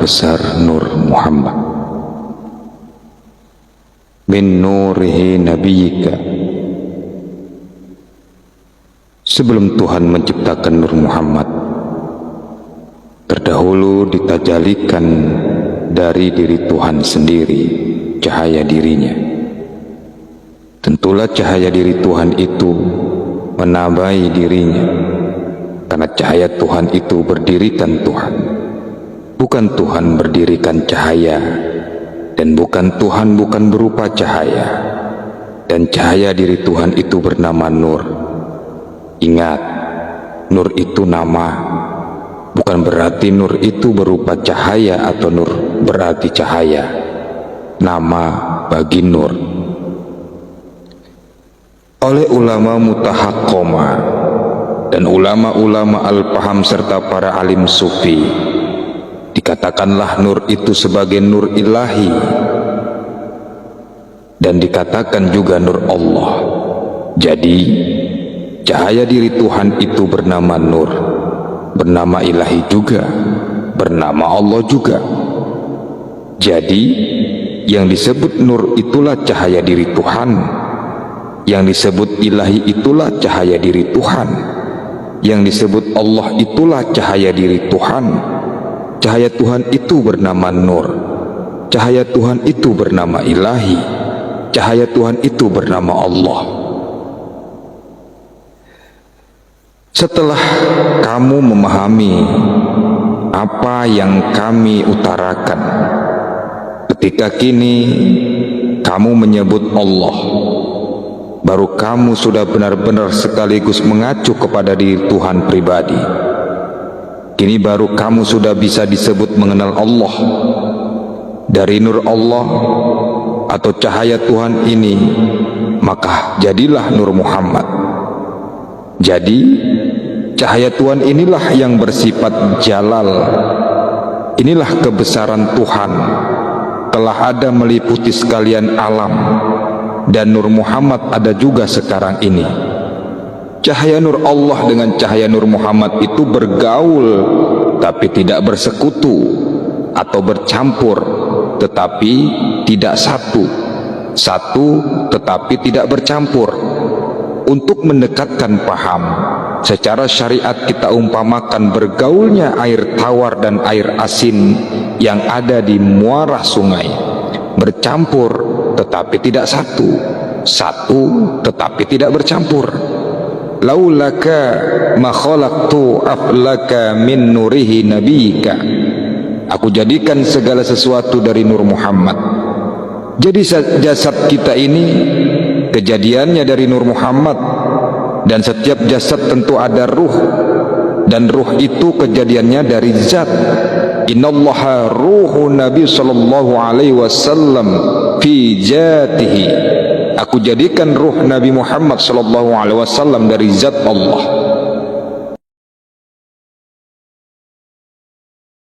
besar Nur Muhammad. Min nurihi nabiyyika. Sebelum Tuhan menciptakan Nur Muhammad, terdahulu ditajalikan dari diri Tuhan sendiri cahaya dirinya. Tentulah cahaya diri Tuhan itu menambahi dirinya, karena cahaya Tuhan itu berdirikan Tuhan, bukan Tuhan berdirikan cahaya, dan bukan Tuhan bukan berupa cahaya. Dan cahaya diri Tuhan itu bernama Nur. Ingat, Nur itu nama, bukan berarti Nur itu berupa cahaya atau Nur berarti cahaya. Nama bagi Nur. Oleh ulama mutahaqqoma dan ulama-ulama al-faham serta para alim sufi, dikatakanlah Nur itu sebagai Nur ilahi, dan dikatakan juga Nur Allah. Jadi cahaya diri Tuhan itu bernama Nur, bernama ilahi juga, bernama Allah juga. Jadi yang disebut Nur itulah cahaya diri Tuhan, yang disebut ilahi itulah cahaya diri Tuhan, yang disebut Allah itulah cahaya diri Tuhan. Cahaya Tuhan itu bernama Nur, cahaya Tuhan itu bernama ilahi, cahaya Tuhan itu bernama Allah. Setelah kamu memahami apa yang kami utarakan, ketika kini kamu menyebut Allah, baru kamu sudah benar-benar sekaligus mengacu kepada diri Tuhan pribadi. Kini baru kamu sudah bisa disebut mengenal Allah. Dari Nur Allah atau cahaya Tuhan ini, maka jadilah Nur Muhammad. Jadi cahaya Tuhan inilah yang bersifat jalal. Inilah kebesaran Tuhan, telah ada meliputi sekalian alam. Dan Nur Muhammad ada juga sekarang ini. Cahaya Nur Allah dengan cahaya Nur Muhammad itu bergaul, tapi tidak bersekutu, atau bercampur, tetapi tidak satu. Satu tetapi tidak bercampur. Untuk mendekatkan paham, secara syariat kita umpamakan bergaulnya air tawar dan air asin yang ada di muara sungai. Bercampur tetapi tidak satu, satu tetapi tidak bercampur. Laulaka ma khalaqtu aflaka min nurihi nabiyika. Aku jadikan segala sesuatu dari Nur Muhammad. Jadi jasad kita ini kejadiannya dari Nur Muhammad, dan setiap jasad tentu ada ruh, dan ruh itu kejadiannya dari zat. Innallaha ruhu Nabi sallallahu alaihi wasallam fi jatihi. Aku jadikan ruh Nabi Muhammad sallallahu alaihi wasallam dari zat Allah.